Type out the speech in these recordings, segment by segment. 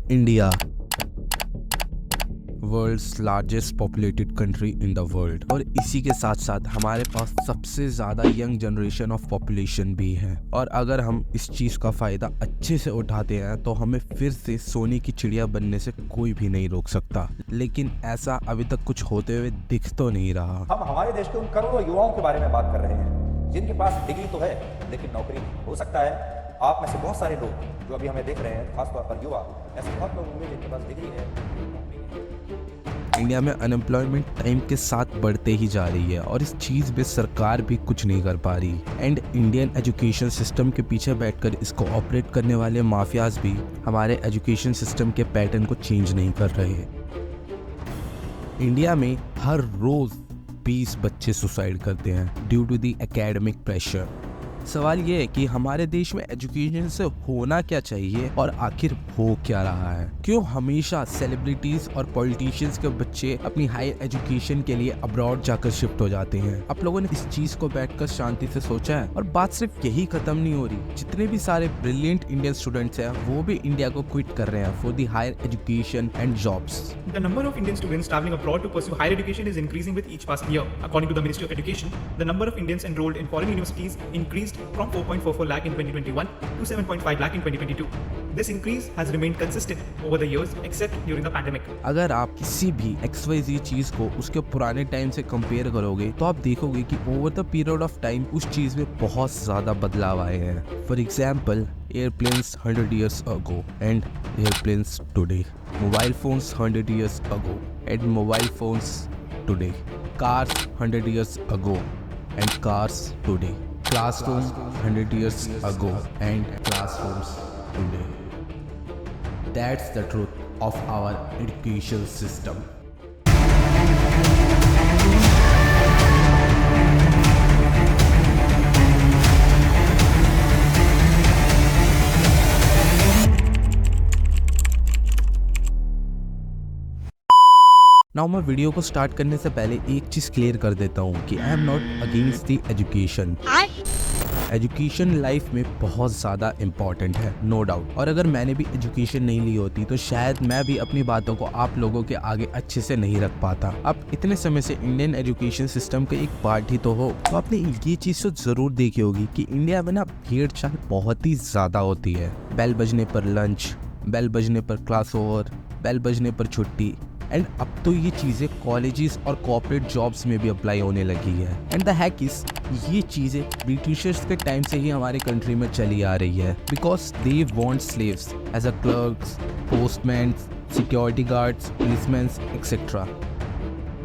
India, world's largest populated country in the world, और इसी के साथ साथ हमारे पास सबसे ज़्यादा यंग जनरेशन ऑफ पॉपुलेशन भी है। और अगर हम इस चीज़ का फ़ायदा अच्छे से उठाते हैं तो हमें फिर से सोने की चिड़िया बनने से कोई भी नहीं रोक सकता। लेकिन ऐसा अभी तक कुछ होते हुए दिख तो नहीं रहा। हम हमारे देश के उन करोड़ों युवाओं के बारे में बात कर रहे हैं जिनके पास डिग्री तो है लेकिन नौकरी नहीं। हो सकता है आप में से बहुत सारे लोग जो अभी हमें देख रहे हैं, खासतौर पर युवा, ऐसे बहुत लोग होंगे जिनके पास डिग्री है। इंडिया में अनएम्प्लॉयमेंट टाइम के साथ बढ़ते ही जा रही है और इस चीज़ पे सरकार भी कुछ नहीं कर पा रही। एंड इंडियन एजुकेशन सिस्टम के पीछे बैठकर इसको ऑपरेट करने वाले माफियाज भी हमारे एजुकेशन सिस्टम के पैटर्न को चेंज नहीं कर रहे। इंडिया में हर रोज 20 बच्चे सुसाइड करते हैं due to the academic pressure. सवाल ये है कि हमारे देश में एजुकेशन से होना क्या चाहिए और आखिर हो क्या रहा है? क्यों हमेशा सेलिब्रिटीज और पॉलिटिशियंस के बच्चे अपनी हायर एजुकेशन के लिए अब्रॉड जाकर शिफ्ट हो जाते हैं? आप लोगों ने इस चीज को बैठकर शांति से सोचा है? और बात सिर्फ यही खत्म नहीं हो रही, जितने भी सारे ब्रिलियंट इंडियन स्टूडेंट्स हैं वो भी इंडिया को क्विट कर रहे हैं for the higher education and jobs. The number of Indian students traveling abroad to pursue higher education is increasing with each passing year. According to the Ministry of Education, the number of Indians enrolled in foreign universities increased from 4.44 lakh in 2021 to 7.5 lakh in 2022. This increase has remained consistent over the years except during the pandemic. अगर आप किसी भी XYZ चीज को उसके पुराने time से compare करोगे तो आप देखोगे कि over the period of time उस चीज में बहुत ज्यादा बदलाव आए हैं। For example, airplanes 100 years ago and airplanes today, mobile phones 100 years ago and mobile phones today, cars 100 years ago and cars today, classroom 100 years ago and classrooms today. That's the truth of our education system. Now मैं video को start करने से पहले एक चीज clear कर देता हूँ कि I am not against the education. Education life में बहुत ज़्यादा इम्पॉर्टेंट है, नो डाउट। और अगर मैंने भी एजुकेशन नहीं ली होती तो शायद मैं भी अपनी बातों को आप लोगों के आगे अच्छे से नहीं रख पाता। आप इतने समय से इंडियन एजुकेशन सिस्टम का एक पार्ट ही तो हो, तो आपने ये चीज़ तो ज़रूर देखी होगी कि इंडिया में ना भेड़चाल बहुत ही ज़्यादा होती है। बेल बजने पर लंच, बेल बजने पर क्लास ओवर, बेल बजने पर छुट्टी। एंड अब तो ये चीज़ें कॉलेजेस और कॉर्पोरेट जॉब्स में भी अप्लाई होने लगी है। एंड द हैक इज, ये चीज़ें ब्रिटिशर्स के टाइम से ही हमारे कंट्री में चली आ रही है, because they want slaves as a clerks, postman, security guards, policeman etcetera.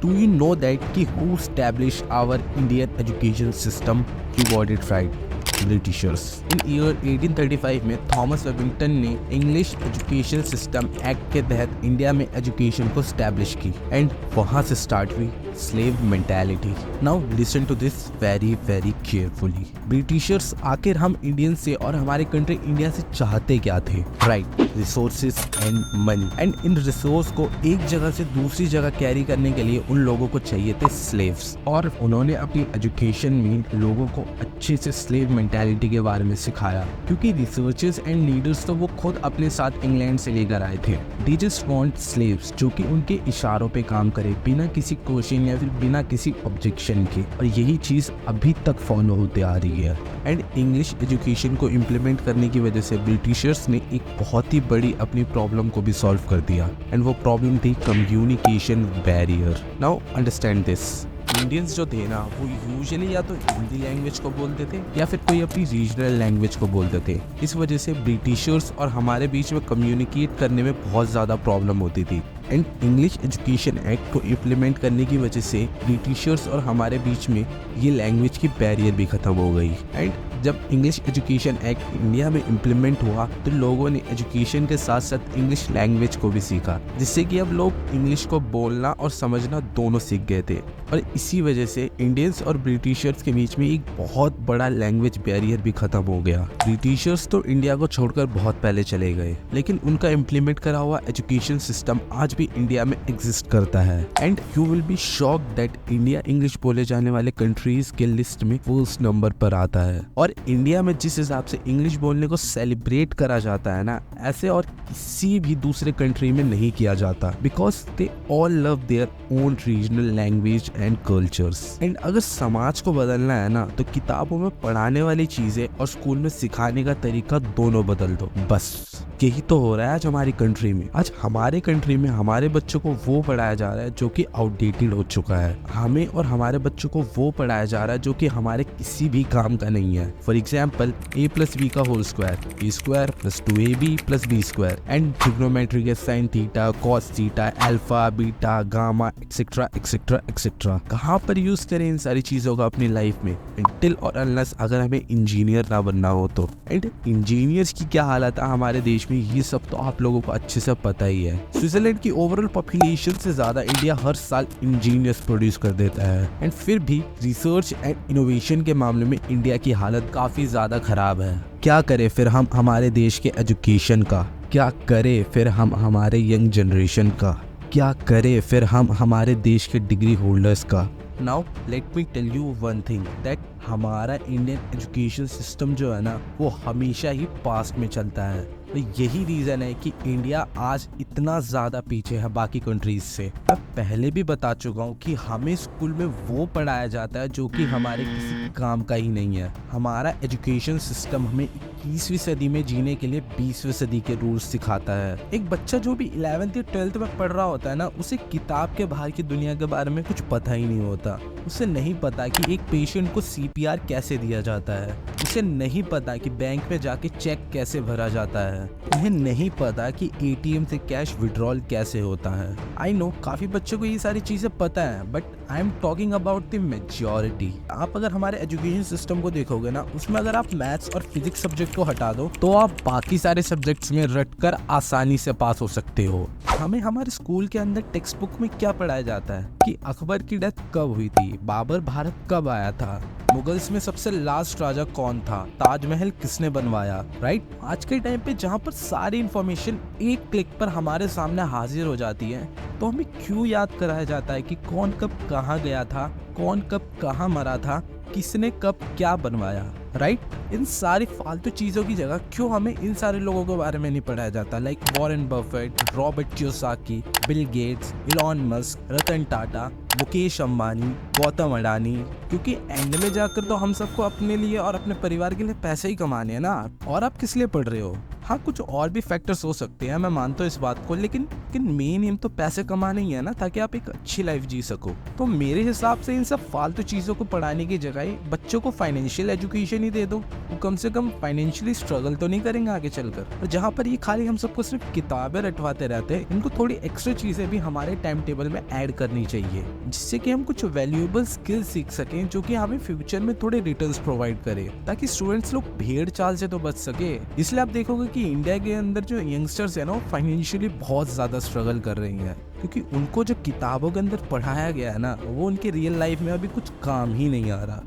Do you know that कि who establish our Indian education system? You got it right, britishers. In year 1835 में Thomas वेबिंगटन ने English education system act के तहत India में education को establish की and वहां से स्टार्ट हुई slave mentality. Now listen to this very very carefully. Britishers आखिर हम इंडियन से और हमारे कंट्री इंडिया से चाहते क्या थे? Right, resources and money. And in resource को एक जगह से दूसरी जगह कैरी करने के लिए उन लोगों को चाहिए थे स्लेव्स, और उन्होंने अपनी एजुकेशन में लोगों को अच्छे से स्लेव मेंटालिटी के बारे में सिखाया, क्योंकि रिसर्चर्स एंड लीडर्स तो वो खुद अपने साथ इंग्लैंड से लेकर आए थे। दे जस्ट वांट स्लेव्स जो कि उनके इशारों पे काम करे बिना किसी क्वेश्चन या फिर बिना किसी ऑब्जेक्शन के, और यही चीज अभी तक फॉलो होते आ रही है। एंड इंग्लिश एजुकेशन को इम्प्लीमेंट करने की वजह से ब्रिटिशर्स ने एक बहुत ही बड़ी अपनी प्रॉब्लम को भी सॉल्व कर दिया, एंड वो प्रॉब्लम थी communication barrier. Now understand this. Indians जो थे ना वो यूजुअली या तो हिंदी लैंग्वेज को बोलते थे या फिर कोई अपनी रीजनल लैंग्वेज को बोलते थे। इस वजह से ब्रिटिशर्स और हमारे बीच में कम्युनिकेट करने में बहुत ज़्यादा प्रॉब्लम होती थी। एंड इंग्लिश एजुकेशन एक्ट को इम्प्लीमेंट करने की वजह से ब्रिटिशर्स और हमारे बीच में ये लैंग्वेज की बैरियर भी ख़त्म हो गई। एंड जब इंग्लिश एजुकेशन एक्ट इंडिया में इम्प्लीमेंट हुआ तो लोगों ने एजुकेशन के साथ साथ इंग्लिश लैंग्वेज को भी सीखा, जिससे कि अब लोग इंग्लिश को बोलना और समझना दोनों सीख गए थे। और इसी वजह से इंडियंस और ब्रिटिशर्स के बीच में एक बहुत बड़ा लैंग्वेज बैरियर भी खत्म हो गया। ब्रिटिशर्स तो इंडिया को छोड़कर बहुत पहले चले गए, लेकिन उनका इम्प्लीमेंट करा हुआ एजुकेशन सिस्टम आज भी इंडिया में एग्जिस्ट करता है। And you will be shocked that India English बोले जाने वाले कंट्रीज के लिस्ट में फर्स्ट नंबर पर आता है। और और इंडिया में जिस हिसाब से इंग्लिश बोलने को सेलिब्रेट करा जाता है ना, ऐसे और किसी भी दूसरे कंट्री में नहीं किया जाता, because they all love their own regional language and cultures. And अगर समाज को बदलना है ना, तो किताबों में पढ़ाने वाली चीजें और स्कूल में सिखाने का तरीका दोनों बदल दो। बस यही तो हो रहा है आज हमारी कंट्री में। आज हमारे कंट्री में हमारे बच्चों को वो पढ़ाया जा रहा है जो कि आउटडेटेड हो चुका है। हमें और हमारे बच्चों को वो पढ़ाया जा रहा है जो कि हमारे किसी भी काम का नहीं है। फॉर एग्जाम्पल a+b का whole square, a² + 2ab + b² and trigonometry के sine theta, cos theta, alpha, beta, gamma etcetera etcetera etcetera. कहाँ पर यूज करें इन सारी चीजों का अपनी लाइफ में? टिल और अनलेस अगर हमें इंजीनियर ना बनना हो तो। एंड इंजीनियर्स की क्या हालत है हमारे देश में, ये सब तो आप लोगों को अच्छे से पता ही है। स्विट्जरलैंड की ओवरऑल पॉपुलेशन से ज्यादा इंडिया हर साल इंजीनियर्स प्रोड्यूस कर देता है। एंड फिर भी रिसर्च एंड इनोवेशन के मामले में इंडिया की हालत काफी ज्यादा खराब है। क्या करें फिर हम हमारे देश के एजुकेशन का? क्या करें फिर हम हमारे यंग जनरेशन का? क्या करें फिर हम हमारे देश के डिग्री होल्डर्स का? Now let me tell you one thing, that हमारा इंडियन एजुकेशन सिस्टम जो है ना, वो हमेशा ही पास्ट में चलता है। तो यही रीज़न है कि इंडिया आज इतना ज़्यादा पीछे है बाकी कंट्रीज से। मैं पहले भी बता चुका हूँ कि हमें स्कूल में वो पढ़ाया जाता है जो कि हमारे किसी काम का ही नहीं है। हमारा एजुकेशन सिस्टम हमें 21वीं सदी में जीने के लिए 20वीं सदी के रूल्स सिखाता है। एक बच्चा जो भी 11th या 12th में पढ़ रहा होता है ना, उसे किताब के बाहर की दुनिया के बारे में कुछ पता ही नहीं होता। उसे नहीं पता कि एक पेशेंट को CPR कैसे दिया जाता है। उसे नहीं पता कि बैंक में जाके चेक कैसे भरा जाता है। उन्हें नहीं पता कि ATM से कैश विड्रॉल कैसे होता है। आई नो काफी बच्चों को ये सारी चीजें पता है, but I am talking about the majority. आप अगर हमारे एजुकेशन सिस्टम को देखोगे ना, उसमें अगर आप मैथ्स और फिजिक्स सब्जेक्ट को हटा दो तो आप बाकी सारे सब्जेक्ट्स में रटकर आसानी से पास हो सकते हो। हमें हमारे स्कूल के अंदर टेक्स्ट बुक में क्या पढ़ाया जाता है कि अकबर की डेथ कब हुई थी, बाबर भारत कब आया था, मुगल्स में सबसे लास्ट राजा कौन था, ताजमहल किसने बनवाया, राइट? आज के टाइम पे जहाँ पर सारी इंफॉर्मेशन एक क्लिक पर हमारे सामने हाजिर हो जाती है, तो हमें क्यों याद कराया जाता है कि कौन कब कहाँ गया था, कौन कब कहाँ मरा था, किसने कब क्या बनवाया, राइट? इन सारी फालतू चीजों की जगह क्यों हमें इन सारे लोगों के बारे में नहीं पढ़ाया जाता? Like Warren Buffett, Robert Kiyosaki, Bill Gates, Elon Musk, Ratan Tata, Mukesh Ambani, Gautam Adani. क्योंकि एंड में जाकर तो हम सबको अपने लिए और अपने परिवार के लिए पैसे ही कमाने हैं ना। और आप किस लिए पढ़ रहे हो? हाँ, कुछ और भी फैक्टर्स हो सकते हैं, मैं मानता हूँ इस बात को, लेकिन मेन एम तो पैसे कमाना ही है ना, ताकि आप एक अच्छी लाइफ जी सको। तो मेरे हिसाब से इन सब फालतू चीजों को पढ़ाने की जगह बच्चों को फाइनेंशियल एजुकेशन ही दे दो। वो कम से कम फाइनेंशियली स्ट्रगल तो नहीं करेंगे आगे चलकर। और जहाँ पर ये खाली हम सबको सिर्फ किताबें रटवाते रहते हैं, इनको थोड़ी एक्स्ट्रा चीजें भी हमारे टाइम टेबल में ऐड करनी चाहिए, जिससे कि हम कुछ वैल्यूएबल स्किल सीख सकें जो कि हमें फ्यूचर में थोड़े रिटर्न्स प्रोवाइड करे, ताकि स्टूडेंट्स लोग भेड़ चाल से तो बच सके। इसलिए आप देखोगे कि इंडिया के अंदर जो यंगस्टर्स है ना, फाइनेंशियली बहुत ज्यादा स्ट्रगल कर रही हैं, क्योंकि उनको जो किताबों के अंदर पढ़ाया गया है ना, वो उनके रियल लाइफ में अभी कुछ काम ही नहीं आ रहा।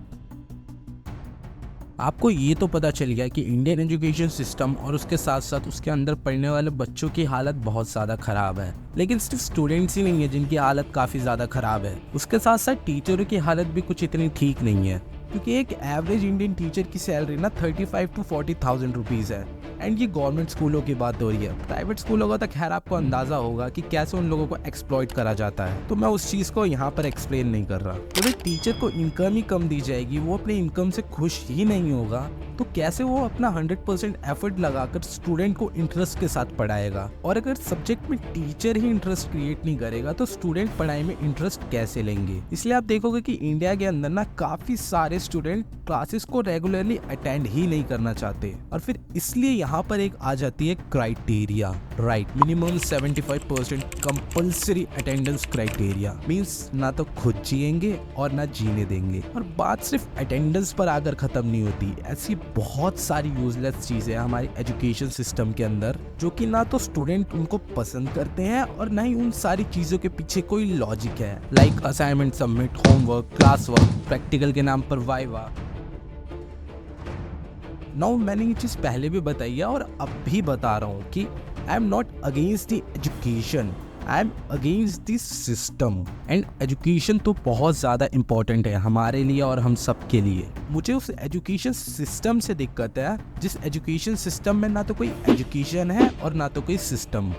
आपको ये तो पता चल गया कि इंडियन एजुकेशन सिस्टम और उसके साथ साथ उसके अंदर पढ़ने वाले बच्चों की हालत बहुत ज़्यादा ख़राब है। लेकिन सिर्फ स्टूडेंट्स ही नहीं है जिनकी हालत काफ़ी ज़्यादा ख़राब है, उसके साथ साथ टीचरों की हालत भी कुछ इतनी ठीक नहीं है। क्योंकि एक एवरेज इंडियन टीचर की सैलरी ना 35 to 40,000 रुपीज़ है। एंड ये गवर्नमेंट स्कूलों की बात हो रही है। प्राइवेट स्कूलों का तो खैर आपको अंदाजा होगा कि कैसे उन लोगों को एक्सप्लॉइट करा जाता है, तो मैं उस चीज़ को यहाँ पर एक्सप्लेन नहीं कर रहा। तो अगर टीचर को इनकम ही कम दी जाएगी, वो अपने इनकम से खुश ही नहीं होगा, तो कैसे वो अपना 100% एफर्ट लगाकर स्टूडेंट को इंटरेस्ट के साथ पढ़ाएगा? और अगर सब्जेक्ट में टीचर ही इंटरेस्ट क्रिएट नहीं करेगा, तो स्टूडेंट पढ़ाई में इंटरेस्ट कैसे लेंगे? इसलिए आप देखोगे कि इंडिया के अंदर ना काफी सारे स्टूडेंट क्लासेस को रेगुलरली अटेंड ही नहीं करना चाहते, और फिर इसलिए यहाँ पर एक आ जाती है criteria, right? Minimum 75% compulsory attendance criteria. Means ना तो खुद जिएंगे और ना जीने देंगे। और बात सिर्फ अटेंडेंस पर आकर खत्म नहीं होती, ऐसी बहुत सारी यूजलेस चीजें हैं हमारी एजुकेशन सिस्टम के अंदर, जो कि ना तो स्टूडेंट उनको पसंद करते हैं और ना ही उन सारी चीजों के पीछे कोई लॉजिक है। Like assignment submit, homework, class work, practical के नाम पर वाइवा। नाउ मैंने ये चीज पहले भी बताई है और अब भी बता रहा हूँ कि I am not against the education, I am against this system and education तो बहुत ज़्यादा इम्पोर्टेंट है हमारे लिए और हम सब के लिए। मुझे उस एजुकेशन सिस्टम से दिक्कत है जिस एजुकेशन सिस्टम में ना तो कोई एजुकेशन है और ना तो कोई सिस्टम।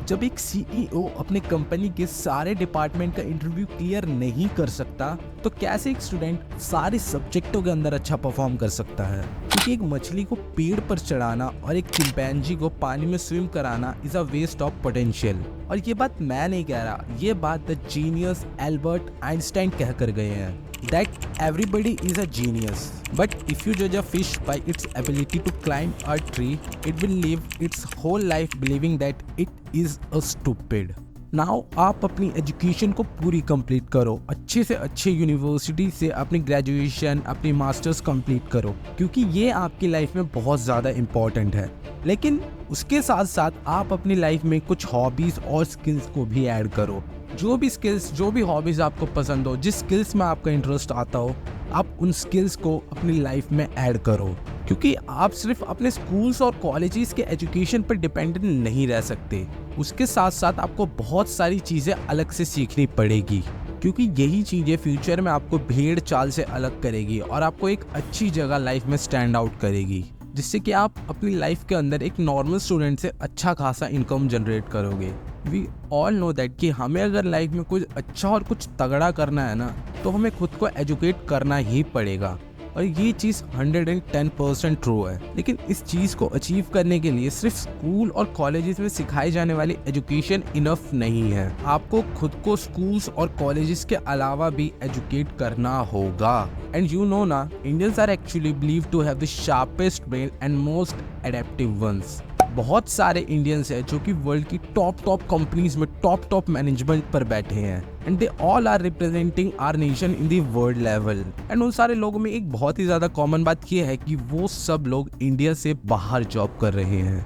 जब एक सीईओ अपने कंपनी के सारे डिपार्टमेंट का इंटरव्यू क्लियर नहीं कर सकता तो कैसे एक स्टूडेंट सारे सब्जेक्टों के अंदर अच्छा परफॉर्म कर सकता है? क्योंकि एक मछली को पेड़ पर चढ़ाना और एक चिंपैंजी को पानी में स्विम कराना is a waste of potential. और ये बात मैं नहीं कह रहा, ये बात द जीनियस एल्बर्ट आइंस्टाइन कह कर गए हैं that everybody is a genius, but if you judge a fish by its ability to climb a tree, it will live its whole life believing that it is a stupid. Now आप अपनी education को पूरी complete करो, अच्छे से अच्छे university से अपनी ग्रेजुएशन अपनी मास्टर्स कंप्लीट करो, क्योंकि ये आपकी लाइफ में बहुत ज़्यादा इम्पॉर्टेंट है। लेकिन उसके साथ साथ आप अपनी लाइफ में कुछ हॉबीज़ और स्किल्स को भी ऐड करो। जो भी स्किल्स जो भी हॉबीज़ आपको पसंद हो, जिस स्किल्स में आपका इंटरेस्ट आता हो, आप उन स्किल्स को अपनी लाइफ में ऐड करो, क्योंकि आप सिर्फ अपने स्कूल्स और कॉलेजेस के एजुकेशन पर डिपेंडेंट नहीं रह सकते। उसके साथ साथ आपको बहुत सारी चीज़ें अलग से सीखनी पड़ेगी, क्योंकि यही चीज़ें फ्यूचर में आपको भेड़ चाल से अलग करेगी और आपको एक अच्छी जगह लाइफ में स्टैंड आउट करेगी, जिससे कि आप अपनी लाइफ के अंदर एक नॉर्मल स्टूडेंट से अच्छा खासा इनकम जनरेट करोगे। वी ऑल नो दैट कि हमें अगर लाइफ में कुछ अच्छा और कुछ तगड़ा करना है ना, तो हमें खुद को एजुकेट करना ही पड़ेगा। और ये चीज़ 110% ट्रू है। लेकिन इस चीज़ को अचीव करने के लिए सिर्फ स्कूल और कॉलेजेस में सिखाई जाने वाली एजुकेशन इनफ नहीं है। आपको खुद को स्कूल्स और कॉलेजेस के अलावा भी एजुकेट करना होगा। एंड यू नो ना, Indians are actually believe to have the sharpest brain and most adaptive ones. बहुत सारे इंडियंस हैं जो कि वर्ल्ड की टॉप कंपनीज में टॉप मैनेजमेंट पर बैठे हैं, and they all are representing our nation in the world level. And उन सारे लोगों में एक बहुत ही ज़्यादा कॉमन बात ये है कि वो सब लोग इंडिया से बाहर जॉब कर रहे हैं।